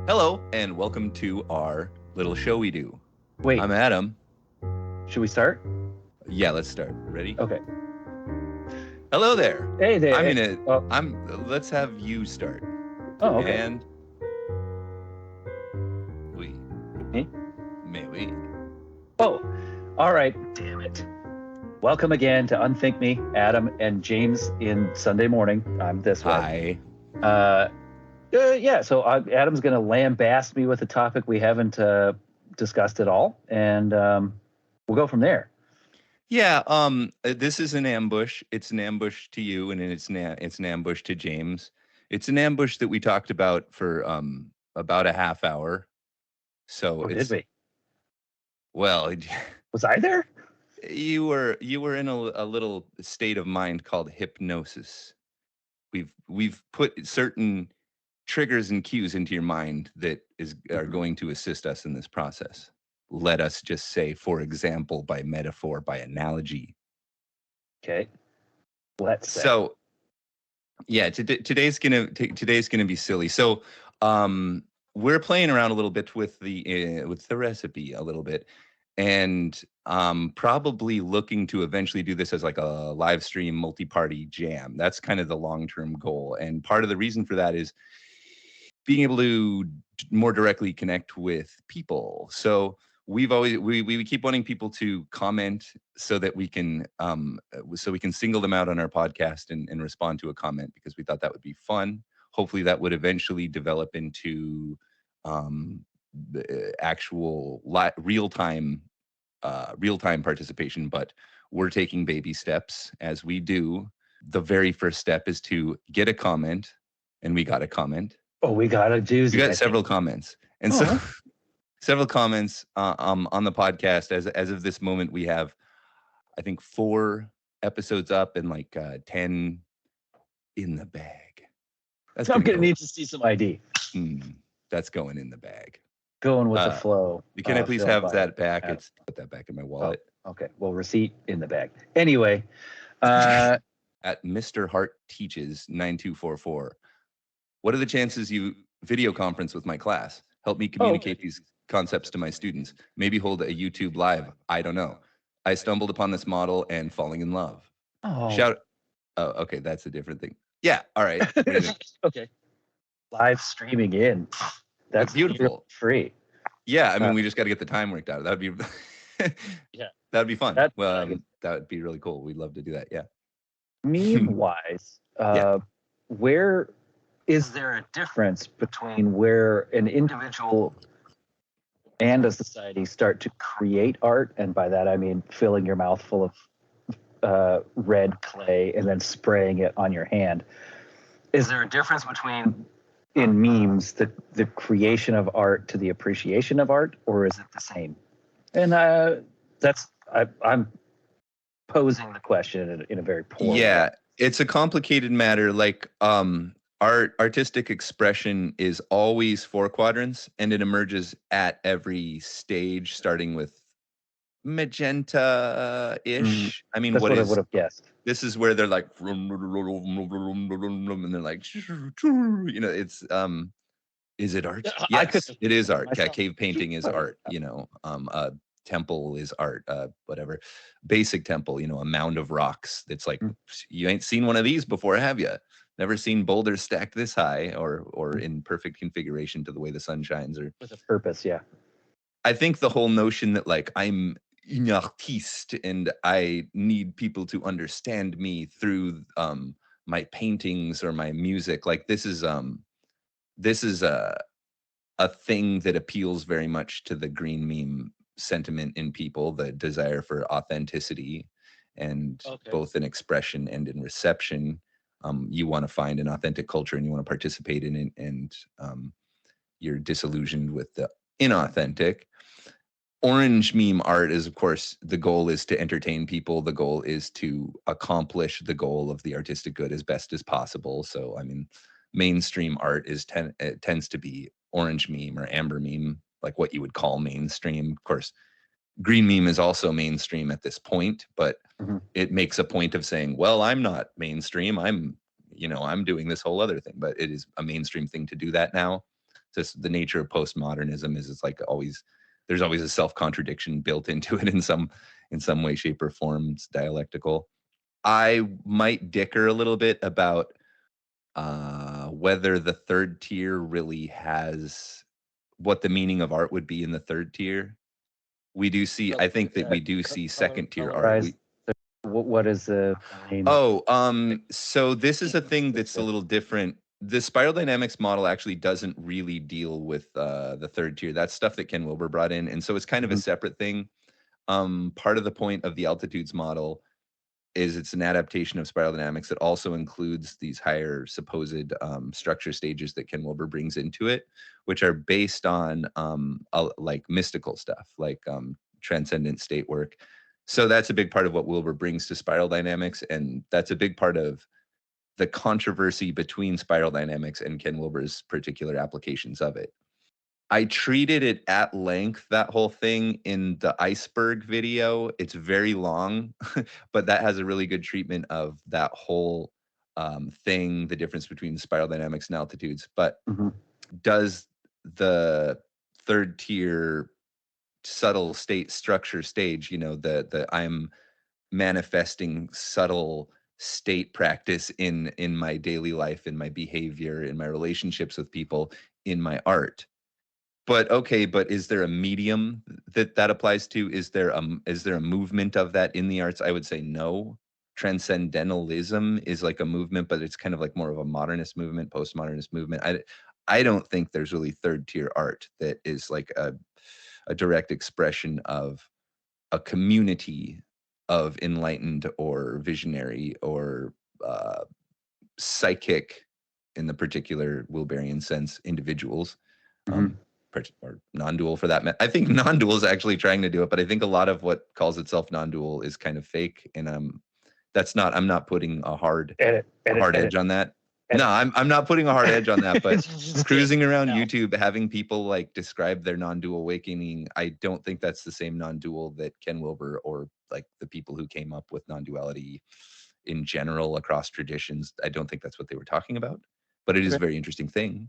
Hello, and welcome to our little show we do. Wait, I'm Adam. should we start? Yeah, let's start. Ready? Okay. Hello there. Hey there. I'm Hey. gonna. Oh, I'm. Let's have you start. oh, okay. And we, Me? may we. Oh, all right. Damn it. Welcome again to Unthink Me, Adam and James in Sunday morning. I'm this way. Hi. Yeah, so Adam's going to lambaste me with a topic we haven't discussed at all, and we'll go from there. Yeah. This is an ambush. It's an ambush to you, and it's an ambush to James. It's an ambush that we talked about for about a half hour. So Or did we? well. Was I there? You were in a little state of mind called hypnosis. We've put certain triggers and cues into your mind that are going to assist us in this process. Let us just say, for example, by metaphor, by analogy. Okay. Let's say. So yeah, today's gonna be silly. So we're playing around a little bit with the recipe a little bit, and probably looking to eventually do this as like a live stream multi-party jam. That's kind of the long-term goal, and part of the reason for that is being able to more directly connect with people. So we keep wanting people to comment so that we can single them out on our podcast and respond to a comment, because we thought that would be fun. Hopefully that would eventually develop into the actual real-time participation, but we're taking baby steps as we do. The very first step is to get a comment, and we got a comment. Oh, we got a doozy. We got several comments, and so several comments on the podcast. As of this moment, we have, I think, 4 episodes up and like 10 in the bag. That's I'm pretty going to cool. need to see some ID. That's going in the bag. Going with the flow. Can I please have that back? Adam. It's put that back in my wallet. Oh, okay. Well, receipt in the bag. Anyway, At Mr. Hart Teaches 9244. What are the chances you video conference with my class? Help me communicate these concepts to my students. Maybe hold a YouTube live. I don't know. I stumbled upon this model and falling in love. Oh. Shout. Oh, okay. That's a different thing. Yeah. All right. Okay. Live streaming in. That's beautiful. Free. Yeah. I mean, we just got to get the time worked out. That would be, yeah. That would be fun. That would be really cool. We'd love to do that. Yeah. Meme wise, where is there a difference between where an individual and a society start to create art? And by that, I mean filling your mouth full of red clay and then spraying it on your hand. Is there a difference between, in memes, the creation of art to the appreciation of art, or is it the same? And I'm posing the question in a very poor way. It's a complicated matter. Like artistic expression is always 4 quadrants, and it emerges at every stage, starting with magenta-ish. I mean, that's what I would have guessed. This is where they're like, and they're like, it's is it art? Yes, it is art. Yeah, cave painting is art. Temple is art. Whatever, basic temple. A mound of rocks. That's like, you ain't seen one of these before, have you? Never seen boulders stacked this high or in perfect configuration to the way the sun shines, or with a purpose. Yeah. I think the whole notion that like I'm an artiste and I need people to understand me through my paintings or my music, like this is a thing that appeals very much to the green meme sentiment in people, the desire for authenticity, and both in expression and in reception. You want to find an authentic culture and you want to participate in it, and you're disillusioned with the inauthentic. Orange meme art is, of course, the goal is to entertain people. The goal is to accomplish the goal of the artistic good as best as possible. So, I mean, mainstream art tends to be orange meme or amber meme, like what you would call mainstream. Of course, green meme is also mainstream at this point, but it makes a point of saying, well, I'm not mainstream. I'm doing this whole other thing, but it is a mainstream thing to do that now. just the nature of postmodernism is it's like there's always a self-contradiction built into it in some way, shape, or form. It's dialectical. I might dicker a little bit about whether the third tier really has what the meaning of art would be in the third tier. We do see, I think that we do see second tier art. What is the name? So this is a thing that's a little different. The spiral dynamics model actually doesn't really deal with the third tier. That's stuff that Ken Wilber brought in. And so it's kind of a separate thing. Part of the point of the altitudes model is it's an adaptation of spiral dynamics that also includes these higher supposed structure stages that Ken Wilber brings into it, which are based on like mystical stuff, like transcendent state work. So that's a big part of what Wilber brings to spiral dynamics, and that's a big part of the controversy between spiral dynamics and Ken Wilber's particular applications of it. I treated it at length, that whole thing, in the iceberg video. It's very long, but that has a really good treatment of that whole thing, the difference between spiral dynamics and altitudes. But does the third tier subtle state structure stage, the I'm manifesting subtle state practice in my daily life, in my behavior, in my relationships with people, in my art? But okay, but is there a medium that applies to? Is there a movement of that in the arts? I would say no. Transcendentalism is like a movement, but it's kind of like more of a modernist movement, postmodernist movement. I don't think there's really third tier art that is like a direct expression of a community of enlightened or visionary or psychic, in the particular Wilberian sense, individuals. Or non-dual for that matter. I think non-dual is actually trying to do it, but I think a lot of what calls itself non-dual is kind of fake, and I'm not putting a hard edge on that. No, I'm not putting a hard edge on that, but cruising around YouTube, having people like describe their non-dual awakening, I don't think that's the same non-dual that Ken Wilber or like the people who came up with non-duality in general across traditions. I don't think that's what they were talking about, but it is a very interesting thing.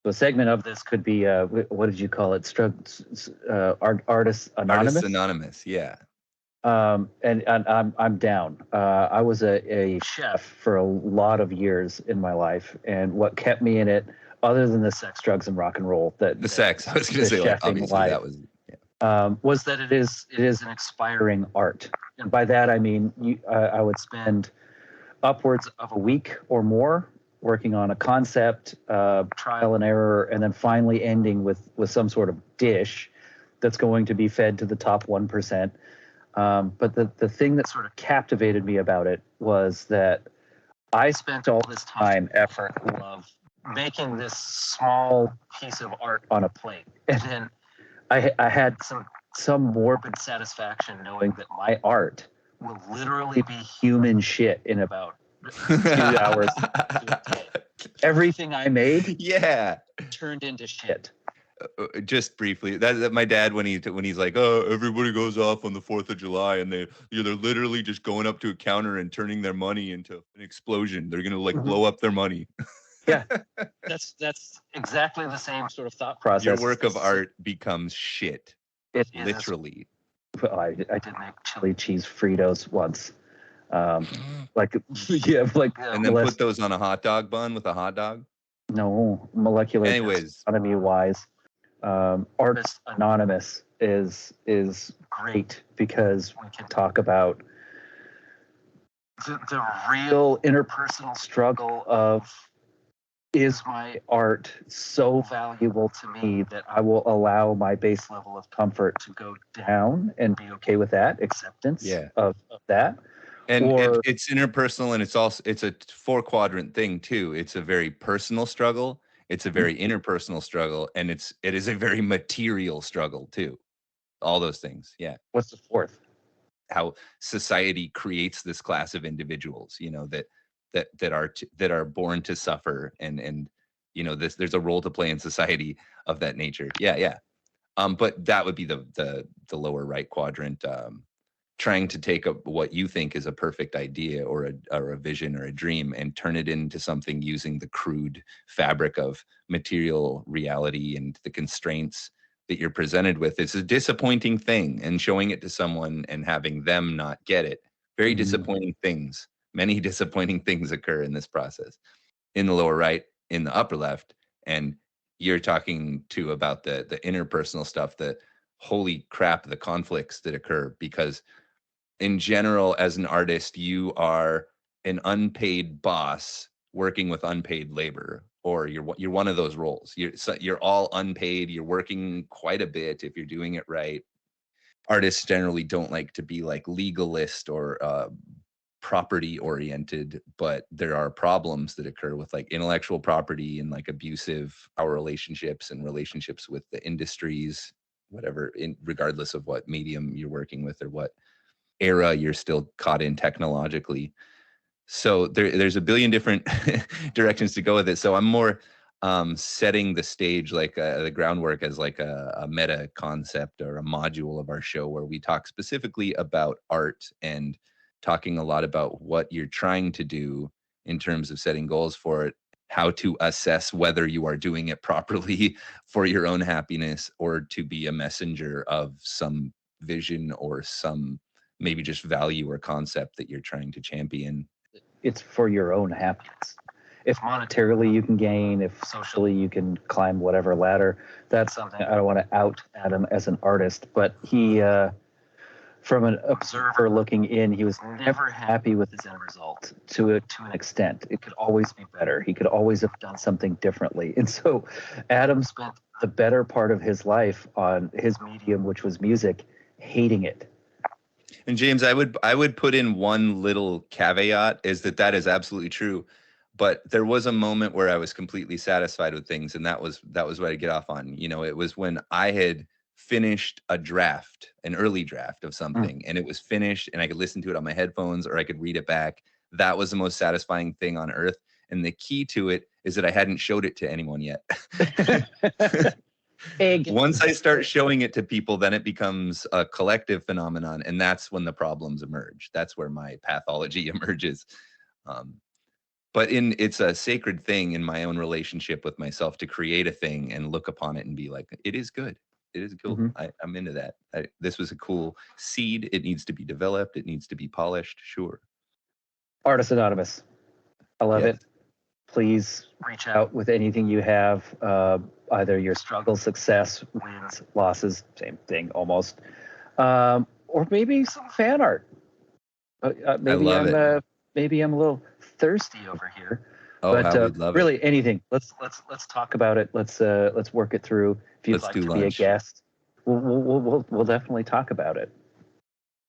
So a segment of this could be, what did you call it? Artists Anonymous? Artists Anonymous, yeah. And I'm down. I was a chef for a lot of years in my life, and what kept me in it, other than the sex, drugs, and rock and roll, I was going to say, like, obviously that was that it is an expiring art, and by that I mean I would spend upwards of a week or more working on a concept, trial and error, and then finally ending with some sort of dish that's going to be fed to the top 1%. But the thing that sort of captivated me about it was that I spent all this time, effort, love making this small piece of art on a plate. And then I had some morbid satisfaction knowing that my art will literally be human shit in about 2 hours. Everything I made, turned into shit. Just briefly, that my dad, when he's like, oh, everybody goes off on the 4th of July, and they're literally just going up to a counter and turning their money into an explosion. They're gonna like blow up their money. Yeah, that's exactly the same sort of thought process. Your work of art becomes shit. It literally. I did make chili cheese Fritos once. And then put those on a hot dog bun with a hot dog. No, molecular. Anyways, economy wise, Artist Anonymous is great because we can talk about the real interpersonal struggle of, is my art so valuable to me that I will allow my base level of comfort to go down and be okay with that, acceptance of that. And it's interpersonal, and it's a 4-quadrant thing too. It's a very personal struggle. It's a very interpersonal struggle, and it is a very material struggle too. All those things, yeah. What's the 4th? How society creates this class of individuals, that are born to suffer, and there's a role to play in society of that nature. Yeah. But that would be the lower right quadrant. trying to take what you think is a perfect idea or a vision or a dream and turn it into something using the crude fabric of material reality and the constraints that you're presented with. It's a disappointing thing, and showing it to someone and having them not get it. Very disappointing things. Many disappointing things occur in this process. In the lower right, in the upper left, and you're talking to about the interpersonal stuff, the holy crap, the conflicts that occur, because in general, as an artist, you are an unpaid boss working with unpaid labor, or you're one of those roles. You're all unpaid. You're working quite a bit if you're doing it right. Artists generally don't like to be like legalist or property oriented, but there are problems that occur with like intellectual property and like abusive power relationships and relationships with the industries, whatever, regardless of what medium you're working with or what era you're still caught in technologically. So there's a billion different directions to go with it. So I'm more setting the stage, like the groundwork, as like a meta concept or a module of our show where we talk specifically about art and talking a lot about what you're trying to do in terms of setting goals for it, how to assess whether you are doing it properly for your own happiness or to be a messenger of some vision or some maybe just value or concept that you're trying to champion. It's for your own happiness. If monetarily you can gain, if socially you can climb whatever ladder, that's something. I don't want to out Adam as an artist, but he, from an observer looking in, he was never happy with his end result to an extent. It could always be better. He could always have done something differently. And so Adam spent the better part of his life on his medium, which was music, hating it. And James, I would put in one little caveat, is that is absolutely true. But there was a moment where I was completely satisfied with things, and that was what I get off on. You know, it was when I had finished a draft, an early draft of something, and it was finished, and I could listen to it on my headphones or I could read it back. That was the most satisfying thing on earth. And the key to it is that I hadn't showed it to anyone yet. Once I start showing it to people, then it becomes a collective phenomenon, and that's when the problems emerge. That's where my pathology emerges. But it's a sacred thing in my own relationship with myself to create a thing and look upon it and be like, it is good. It is cool. I'm into that. This was a cool seed. It needs to be developed. It needs to be polished. Sure. Artist Anonymous. I love it. Please reach out with anything you have, either your struggle, success, wins, losses, same thing almost, or maybe some fan art. Maybe I'm a little thirsty over here. But really, anything. Let's talk about it. Let's work it through. If you'd like to be a guest, we'll definitely talk about it.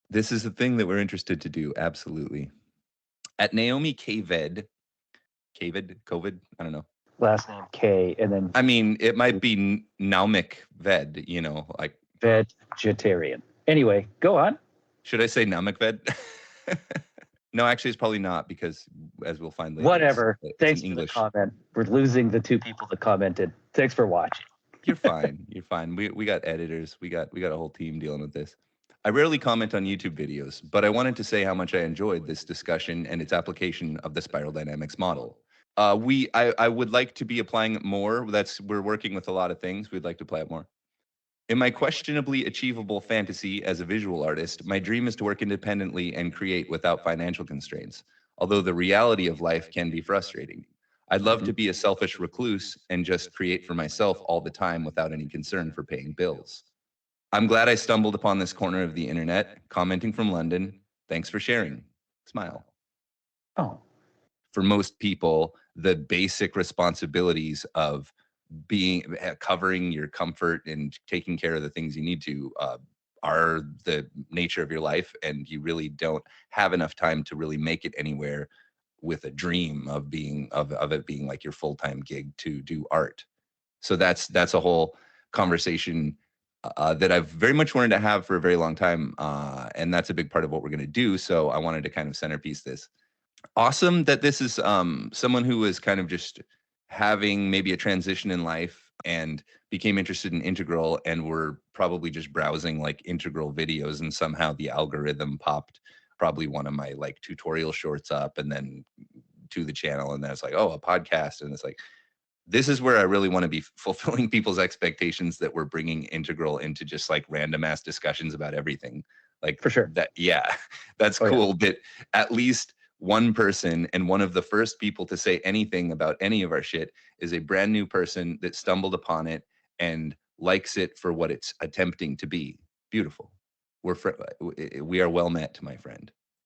This is the thing that we're interested to do. Absolutely. At Naomi COVID, I don't know. Last name K, and then I mean, it might be Naumik Ved, you know, like vegetarian. Anyway, go on. Should I say Naumik Ved? No, actually, it's probably not, because as we'll find later. Whatever. Thanks for the comment. We're losing the two people that commented. Thanks for watching. You're fine. You're fine. We got editors. We got a whole team dealing with this. I rarely comment on YouTube videos, but I wanted to say how much I enjoyed this discussion and its application of the spiral dynamics model. I would like to be applying it more. We're working with a lot of things. We'd like to apply it more. In my questionably achievable fantasy as a visual artist, my dream is to work independently and create without financial constraints, although the reality of life can be frustrating. I'd love to be a selfish recluse and just create for myself all the time without any concern for paying bills. I'm glad I stumbled upon this corner of the internet, commenting from London. Thanks for sharing. Smile. Oh. For most people, the basic responsibilities of covering your comfort and taking care of the things you need to are the nature of your life, and you really don't have enough time to really make it anywhere with a dream of it being like your full-time gig to do art. So that's a whole conversation that I've very much wanted to have for a very long time, and that's a big part of what we're going to do. So I wanted to kind of centerpiece this. Awesome that this is someone who is kind of just having maybe a transition in life and became interested in Integral, and were probably just browsing like Integral videos, and somehow the algorithm popped probably one of my like tutorial shorts up, and then to the channel, and then it's like, oh, a podcast. And it's like, this is where I really want to be fulfilling people's expectations, that we're bringing Integral into just like random ass discussions about everything. Like, for sure. That, yeah, that's cool. Yeah. But at least one person, and one of the first people to say anything about any of our shit, is a brand new person that stumbled upon it and likes it for what it's attempting to be. Beautiful. We are well met, my friend.